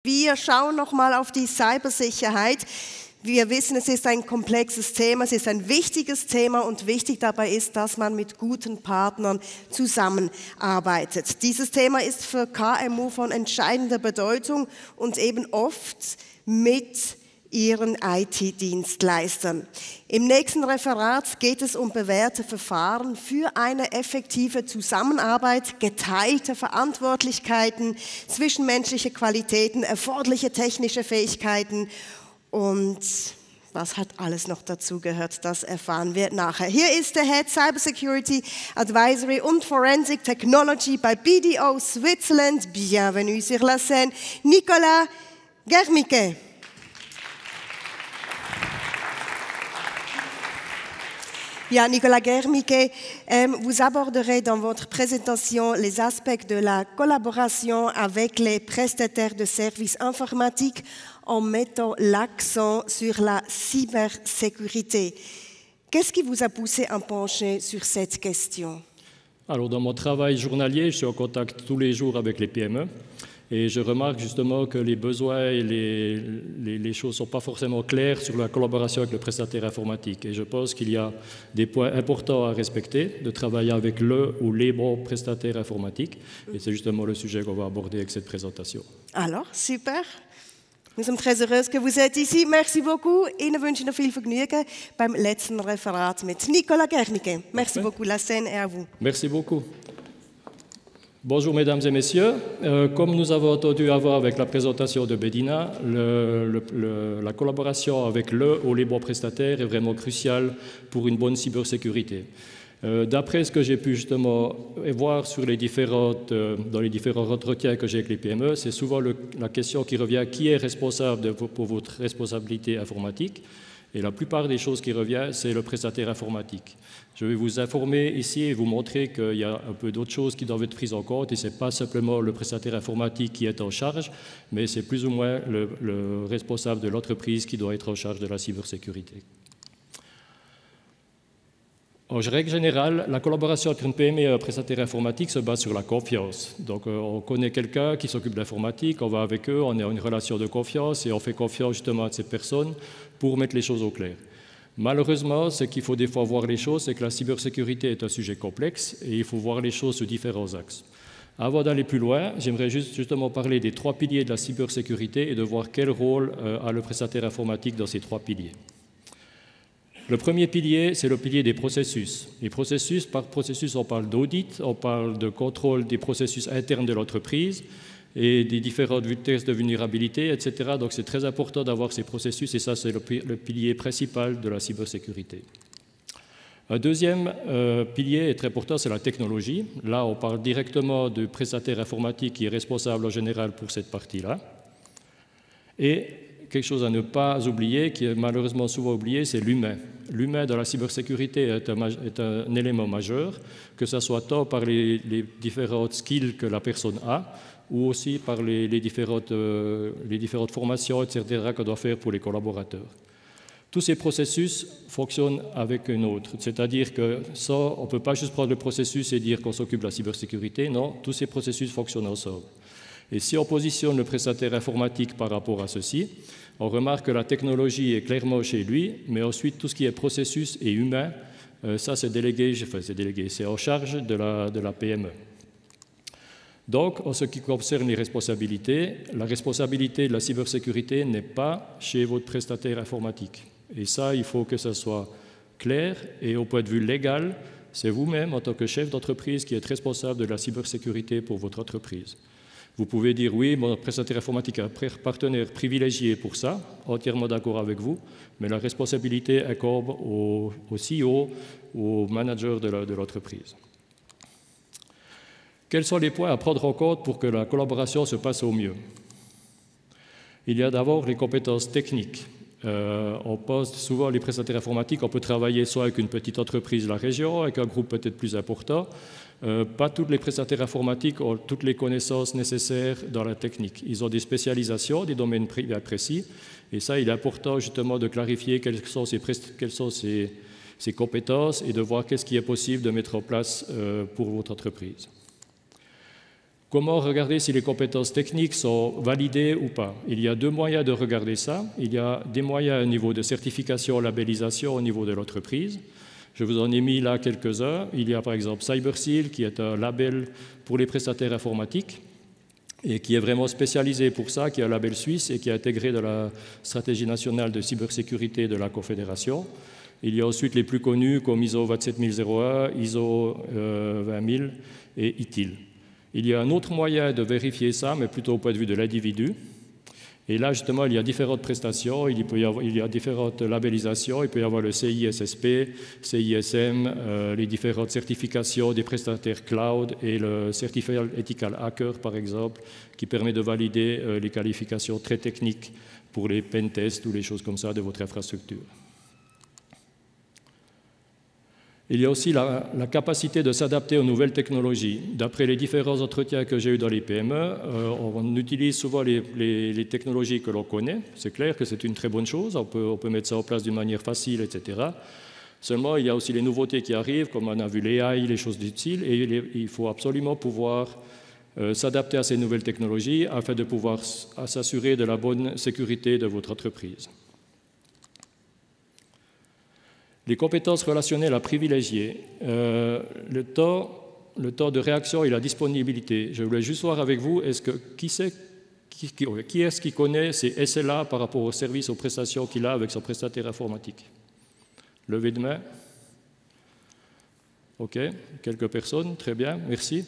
Wir schauen nochmal auf die Cybersicherheit. Wir wissen, es ist ein komplexes Thema, es ist ein wichtiges Thema und wichtig dabei ist, dass man mit guten Partnern zusammenarbeitet. Dieses Thema ist für KMU von entscheidender Bedeutung und eben oft mit ihren IT-Dienstleistern. Im nächsten Referat geht es um bewährte Verfahren für eine effektive Zusammenarbeit, geteilte Verantwortlichkeiten, zwischenmenschliche Qualitäten, erforderliche technische Fähigkeiten und was hat alles noch dazu gehört, das erfahren wir nachher. Hier ist der Head Cybersecurity Advisory und Forensic Technology bei BDO Switzerland. Bienvenue sur la scène, Nicolas Germicke. Bien, Nicolas Germicke, vous aborderez dans votre présentation les aspects de la collaboration avec les prestataires de services informatiques en mettant l'accent sur la cybersécurité. Qu'est-ce qui vous a poussé à pencher sur cette question? Alors, dans mon travail journalier, je suis en contact tous les jours avec les PME. Et je remarque justement que les besoins et les choses ne sont pas forcément claires sur la collaboration avec le prestataire informatique. Et je pense qu'il y a des points importants à respecter, de travailler avec le ou les bons prestataires informatiques. Et c'est justement le sujet qu'on va aborder avec cette présentation. Alors, super. Nous sommes très heureux que vous êtes ici. Merci beaucoup. Ihnen wünsche ich noch viel Vergnügen beim letzten Referat mit Nicolas Germicke. Merci beaucoup. La scène est à vous. Merci beaucoup. Bonjour mesdames et messieurs, comme nous avons entendu avant avec la présentation de Bedina, la collaboration avec le ou les bons prestataires est vraiment cruciale pour une bonne cybersécurité. D'après ce que j'ai pu justement voir sur dans les différents entretiens que j'ai avec les PME, c'est souvent la question qui revient, qui est responsable pour votre responsabilité informatique? Et la plupart des choses qui reviennent, c'est le prestataire informatique. Je vais vous informer ici et vous montrer qu'il y a un peu d'autres choses qui doivent être prises en compte et ce n'est pas simplement le prestataire informatique qui est en charge, mais c'est plus ou moins le responsable de l'entreprise qui doit être en charge de la cybersécurité. En règle générale, la collaboration entre une PME et un prestataire informatique se base sur la confiance. Donc, on connaît quelqu'un qui s'occupe de l'informatique, on va avec eux, on est en une relation de confiance et on fait confiance justement à ces personnes pour mettre les choses au clair. Malheureusement, ce qu'il faut des fois voir les choses, c'est que la cybersécurité est un sujet complexe et il faut voir les choses sous différents axes. Avant d'aller plus loin, j'aimerais justement parler des 3 piliers de la cybersécurité et de voir quel rôle a le prestataire informatique dans ces 3 piliers. Le premier pilier, c'est le pilier des processus. Les processus, par processus, on parle d'audit, on parle de contrôle des processus internes de l'entreprise et des différentes tests de vulnérabilité, etc. Donc c'est très important d'avoir ces processus et ça, c'est le pilier principal de la cybersécurité. Un deuxième pilier est très important, c'est la technologie. Là, on parle directement du prestataire informatique qui est responsable en général pour cette partie-là. Et quelque chose à ne pas oublier, qui est malheureusement souvent oublié, c'est l'humain. L'humain dans la cybersécurité est un élément majeur, que ce soit tant par les différentes skills que la personne a, ou aussi par les différentes formations, etc., qu'on doit faire pour les collaborateurs. Tous ces processus fonctionnent avec un autre, c'est-à-dire que ça, on ne peut pas juste prendre le processus et dire qu'on s'occupe de la cybersécurité, non, tous ces processus fonctionnent ensemble. Et si on positionne le prestataire informatique par rapport à ceci, on remarque que la technologie est clairement chez lui, mais ensuite tout ce qui est processus et humain, ça c'est délégué, c'est en charge de la PME. Donc, en ce qui concerne les responsabilités, la responsabilité de la cybersécurité n'est pas chez votre prestataire informatique. Et ça, il faut que ça soit clair et au point de vue légal, c'est vous-même en tant que chef d'entreprise qui êtes responsable de la cybersécurité pour votre entreprise. Vous pouvez dire oui, mon prestataire informatique est un partenaire privilégié pour ça, entièrement d'accord avec vous, mais la responsabilité incombe au CEO, au manager de l'entreprise. Quels sont les points à prendre en compte pour que la collaboration se passe au mieux? Il y a d'abord les compétences techniques. On pense souvent les prestataires informatiques, on peut travailler soit avec une petite entreprise de la région, avec un groupe peut-être plus important. Pas tous les prestataires informatiques ont toutes les connaissances nécessaires dans la technique. Ils ont des spécialisations, des domaines précis, et ça, il est important justement de clarifier quelles sont ces compétences et de voir qu'est-ce qui est possible de mettre en place pour votre entreprise. Comment regarder si les compétences techniques sont validées ou pas? Il y a deux moyens de regarder ça. Il y a des moyens au niveau de certification, labellisation au niveau de l'entreprise. Je vous en ai mis là quelques-uns. Il y a par exemple CyberSeal, qui est un label pour les prestataires informatiques et qui est vraiment spécialisé pour ça, qui est un label suisse et qui est intégré dans la stratégie nationale de cybersécurité de la Confédération. Il y a ensuite les plus connus comme ISO 27001, ISO 20000 et ITIL. Il y a un autre moyen de vérifier ça, mais plutôt au point de vue de l'individu. Et là, justement, il y a différentes prestations, il y a différentes labellisations. Il peut y avoir le CISSP, CISM, les différentes certifications des prestataires cloud et le Certified Ethical Hacker, par exemple, qui permet de valider les qualifications très techniques pour les pentests ou les choses comme ça de votre infrastructure. Il y a aussi la capacité de s'adapter aux nouvelles technologies. D'après les différents entretiens que j'ai eus dans les PME, on utilise souvent les technologies que l'on connaît. C'est clair que c'est une très bonne chose, on peut mettre ça en place d'une manière facile, etc. Seulement, il y a aussi les nouveautés qui arrivent, comme on a vu l'AI, les choses du style, et il faut absolument pouvoir s'adapter à ces nouvelles technologies afin de pouvoir s'assurer de la bonne sécurité de votre entreprise. Les compétences relationnelles à privilégier, le temps de réaction et la disponibilité. Je voulais juste voir avec vous, qui est-ce qui connaît ces SLA par rapport aux services, aux prestations qu'il a avec son prestataire informatique? Levez de main. OK, quelques personnes, très bien, merci.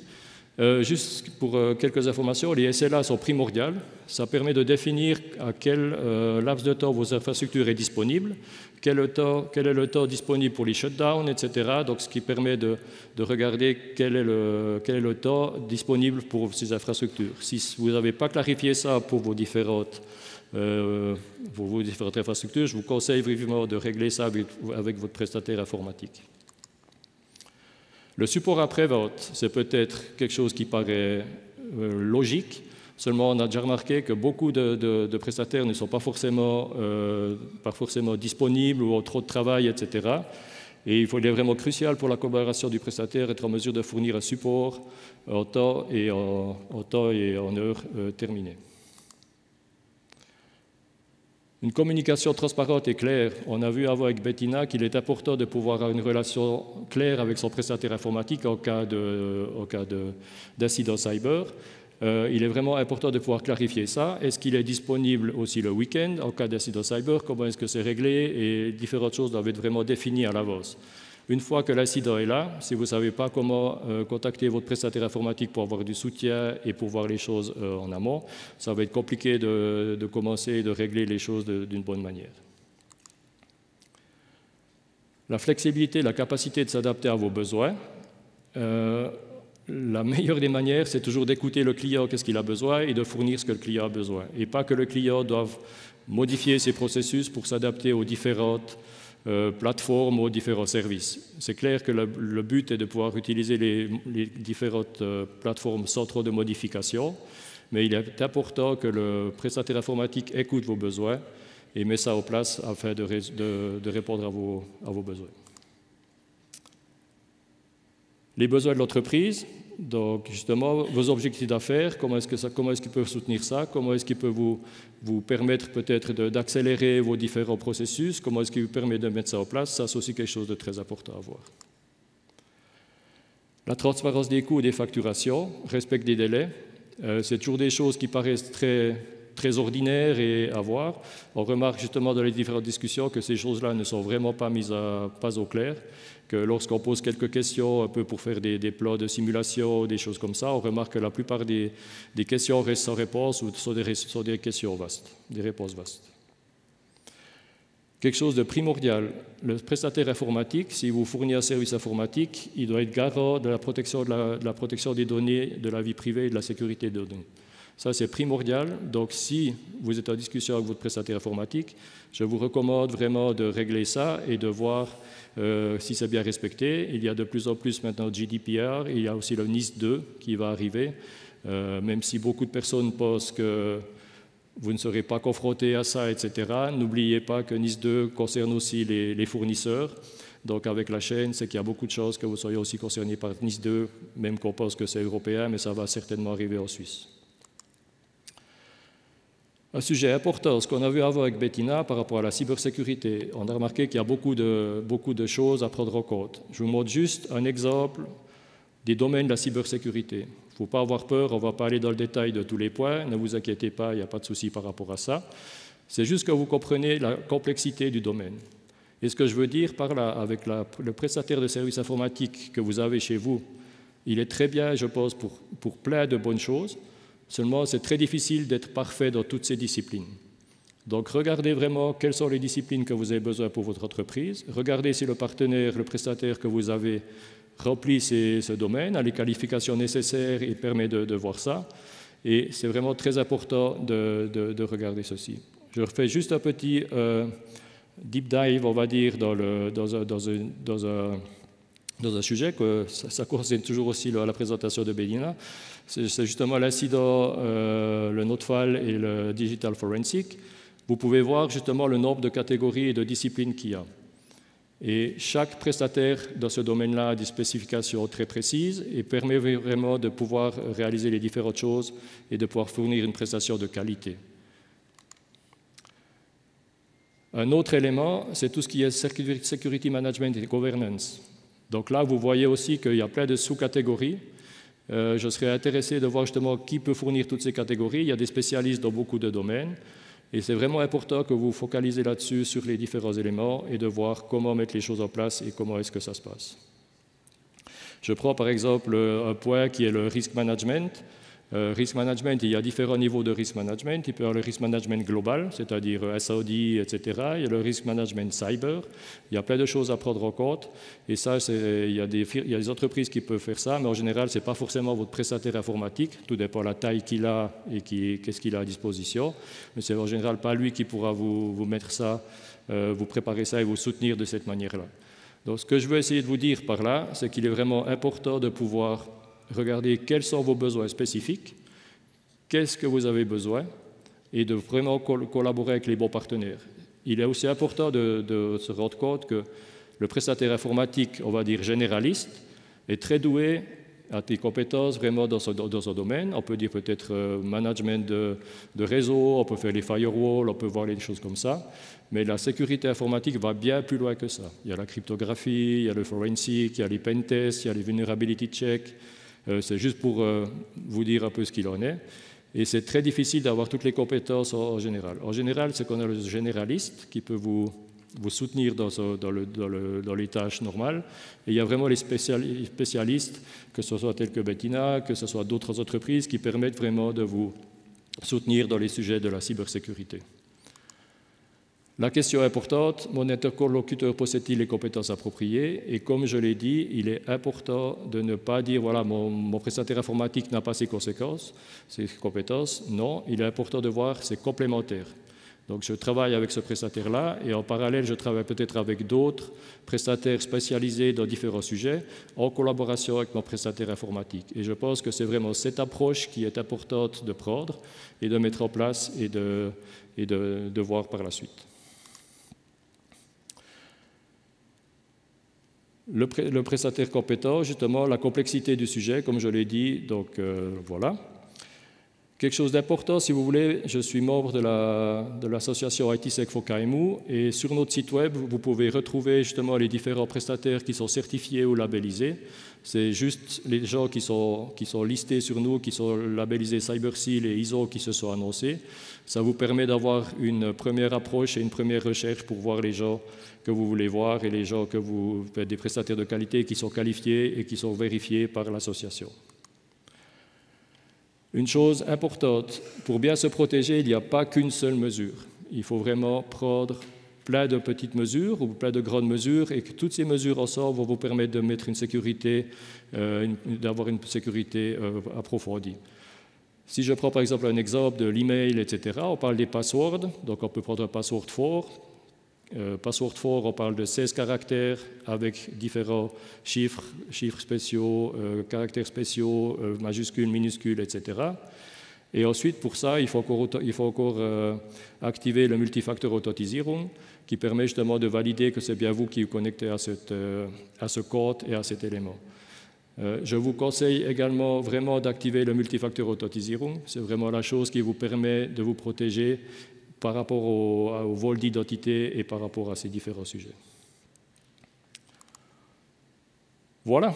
Juste pour quelques informations, les SLA sont primordiales. Ça permet de définir à quel laps de temps vos infrastructures est disponible, quel est le temps disponible pour les shutdowns, etc. Donc, ce qui permet de regarder quel est le temps disponible pour ces infrastructures. Si vous n'avez pas clarifié ça pour vos différentes infrastructures, je vous conseille vivement de régler ça avec votre prestataire informatique. Le support après-vente, c'est peut-être quelque chose qui paraît logique, seulement on a déjà remarqué que beaucoup de prestataires ne sont pas forcément disponibles ou ont trop de travail, etc. Et il est vraiment crucial pour la collaboration du prestataire d'être en mesure de fournir un support en temps et en heure terminée. Une communication transparente et claire. On a vu avant avec Bettina qu'il est important de pouvoir avoir une relation claire avec son prestataire informatique en cas d'incident cyber. Il est vraiment important de pouvoir clarifier ça. Est-ce qu'il est disponible aussi le week-end en cas d'incident cyber? Comment est-ce que c'est réglé? Et différentes choses doivent être vraiment définies à l'avance. Une fois que l'incident est là, si vous ne savez pas comment contacter votre prestataire informatique pour avoir du soutien et pour voir les choses en amont, ça va être compliqué de commencer et de régler les choses d'une bonne manière. La flexibilité, la capacité de s'adapter à vos besoins. La meilleure des manières, c'est toujours d'écouter le client, qu'est-ce qu'il a besoin, et de fournir ce que le client a besoin. Et pas que le client doive modifier ses processus pour s'adapter aux différentes plateformes, aux différents services. C'est clair que le but est de pouvoir utiliser les différentes plateformes sans trop de modifications, mais il est important que le prestataire informatique écoute vos besoins et met ça en place afin de répondre à vos besoins. Les besoins de l'entreprise, donc justement vos objectifs d'affaires, comment est-ce qu'ils peuvent soutenir ça, comment est-ce qu'ils peuvent vous permettre peut-être d'accélérer vos différents processus, comment est-ce qu'il vous permet de mettre ça en place, ça c'est aussi quelque chose de très important à voir. La transparence des coûts et des facturations, respect des délais, c'est toujours des choses qui paraissent très ordinaires et à voir. On remarque justement dans les différentes discussions que ces choses-là ne sont vraiment pas mises pas au clair, que lorsqu'on pose quelques questions un peu pour faire des plans de simulation, des choses comme ça, on remarque que la plupart des questions restent sans réponse ou sont des questions vastes, des réponses vastes. Quelque chose de primordial, le prestataire informatique, si vous fournissez un service informatique, il doit être garant de la protection des données, de la vie privée et de la sécurité des données. Ça, c'est primordial. Donc, si vous êtes en discussion avec votre prestataire informatique, je vous recommande vraiment de régler ça et de voir si c'est bien respecté. Il y a de plus en plus maintenant GDPR, il y a aussi le NIS 2 qui va arriver, même si beaucoup de personnes pensent que vous ne serez pas confronté à ça, etc. N'oubliez pas que NIS 2 concerne aussi les fournisseurs. Donc avec la chaîne, c'est qu'il y a beaucoup de choses que vous soyez aussi concernés par NIS 2, même qu'on pense que c'est européen, mais ça va certainement arriver en Suisse. Un sujet important, ce qu'on a vu avant avec Bettina par rapport à la cybersécurité, on a remarqué qu'il y a beaucoup de choses à prendre en compte. Je vous montre juste un exemple des domaines de la cybersécurité. Il ne faut pas avoir peur, on ne va pas aller dans le détail de tous les points, ne vous inquiétez pas, il n'y a pas de souci par rapport à ça. C'est juste que vous comprenez la complexité du domaine. Et ce que je veux dire par là, avec le prestataire de services informatiques que vous avez chez vous, il est très bien, je pense, pour plein de bonnes choses. Seulement, c'est très difficile d'être parfait dans toutes ces disciplines. Donc, regardez vraiment quelles sont les disciplines que vous avez besoin pour votre entreprise. Regardez si le partenaire, le prestataire que vous avez remplit ce domaine, a les qualifications nécessaires et permet de voir ça. Et c'est vraiment très important de regarder ceci. Je refais juste un petit deep dive, on va dire, dans un sujet que ça concerne toujours aussi la présentation de Bettina. C'est justement l'incident, le Notfall et le Digital Forensic. Vous pouvez voir justement le nombre de catégories et de disciplines qu'il y a. Et chaque prestataire dans ce domaine-là a des spécifications très précises et permet vraiment de pouvoir réaliser les différentes choses et de pouvoir fournir une prestation de qualité. Un autre élément, c'est tout ce qui est Security Management et Governance. Donc là, vous voyez aussi qu'il y a plein de sous-catégories. Je serais intéressé de voir justement qui peut fournir toutes ces catégories. Il y a des spécialistes dans beaucoup de domaines. Et c'est vraiment important que vous focalisez là-dessus sur les différents éléments et de voir comment mettre les choses en place et comment est-ce que ça se passe. Je prends par exemple un point qui est le risk management. Risk management, il y a différents niveaux de risk management. Il peut y avoir le risk management global, c'est-à-dire SOD, etc. Il y a le risk management cyber. Il y a plein de choses à prendre en compte. Et ça, il y a des entreprises qui peuvent faire ça, mais en général, ce n'est pas forcément votre prestataire informatique. Tout dépend de la taille qu'il a et qu'est-ce qu'il a à disposition. Mais c'est en général pas lui qui pourra vous mettre ça, vous préparer ça et vous soutenir de cette manière-là. Donc, ce que je veux essayer de vous dire par là, c'est qu'il est vraiment important de pouvoir regardez quels sont vos besoins spécifiques, qu'est-ce que vous avez besoin, et de vraiment collaborer avec les bons partenaires. Il est aussi important de se rendre compte que le prestataire informatique, on va dire généraliste, est très doué, a des compétences vraiment dans son domaine. On peut dire peut-être management de réseau, on peut faire les firewalls, on peut voir les choses comme ça. Mais la sécurité informatique va bien plus loin que ça. Il y a la cryptographie, il y a le forensic, il y a les pentests, il y a les vulnerability checks. C'est juste pour vous dire un peu ce qu'il en est. Et c'est très difficile d'avoir toutes les compétences en général. En général, c'est qu'on a le généraliste qui peut vous soutenir dans les tâches normales. Et il y a vraiment les spécialistes, que ce soit tels que Bettina, que ce soit d'autres entreprises, qui permettent vraiment de vous soutenir dans les sujets de la cybersécurité. La question importante, mon interlocuteur possède-t-il les compétences appropriées? Et comme je l'ai dit, il est important de ne pas dire voilà, mon prestataire informatique n'a pas ses compétences. Non, il est important de voir ses complémentaires. Donc je travaille avec ce prestataire-là et en parallèle, je travaille peut-être avec d'autres prestataires spécialisés dans différents sujets en collaboration avec mon prestataire informatique. Et je pense que c'est vraiment cette approche qui est importante de prendre et de mettre en place et de voir par la suite. Le prestataire compétent, justement, la complexité du sujet, comme je l'ai dit, donc voilà. Quelque chose d'important, si vous voulez, je suis membre de l'association ITsec for KMU et sur notre site web, vous pouvez retrouver justement les différents prestataires qui sont certifiés ou labellisés. C'est juste les gens qui sont listés sur nous, qui sont labellisés CyberSeal et ISO qui se sont annoncés. Ça vous permet d'avoir une première approche et une première recherche pour voir les gens que vous voulez voir et les gens que vous faites des prestataires de qualité qui sont qualifiés et qui sont vérifiés par l'association. Une chose importante, pour bien se protéger, il n'y a pas qu'une seule mesure. Il faut vraiment prendre plein de petites mesures ou plein de grandes mesures et que toutes ces mesures ensemble vont vous permettre de mettre une sécurité, d'avoir une sécurité approfondie. Si je prends par exemple un exemple de l'email, etc., on parle des passwords, donc on peut prendre un password fort. Password fort, on parle de 16 caractères avec différents chiffres spéciaux, caractères spéciaux, majuscules, minuscules, etc. Et ensuite, pour ça, il faut encore activer le multifacteur Automatisierung qui permet justement de valider que c'est bien vous qui vous connectez à ce code et à cet élément. Je vous conseille également vraiment d'activer le multifacteur Automatisierung. C'est vraiment la chose qui vous permet de vous protéger par rapport au vol d'identité et par rapport à ces différents sujets. Voilà.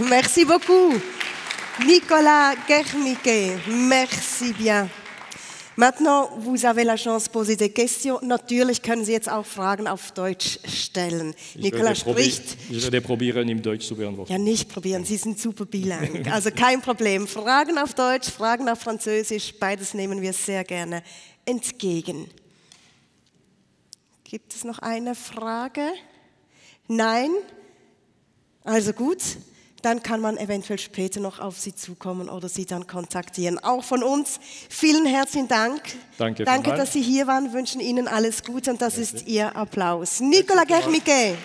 Merci beaucoup. Nicolas Germicke, merci bien. Maintenant, vous avez la chance de poser des questions. Natürlich können Sie jetzt auch Fragen auf Deutsch stellen. Nicolas spricht. Ich werde probieren, im Deutsch zu beantworten. Ja, nicht probieren, Sie sind super bilang. Also kein Problem. Fragen auf Deutsch, Fragen auf Französisch, beides nehmen wir sehr gerne entgegen. Gibt es noch eine Frage? Nein? Also gut. Dann kann man eventuell später noch auf Sie zukommen oder Sie dann kontaktieren. Auch von uns vielen herzlichen Dank. Danke, dass Sie hier waren. Wir wünschen Ihnen alles Gute und das ist Ihr Applaus. Nicolas Germicke.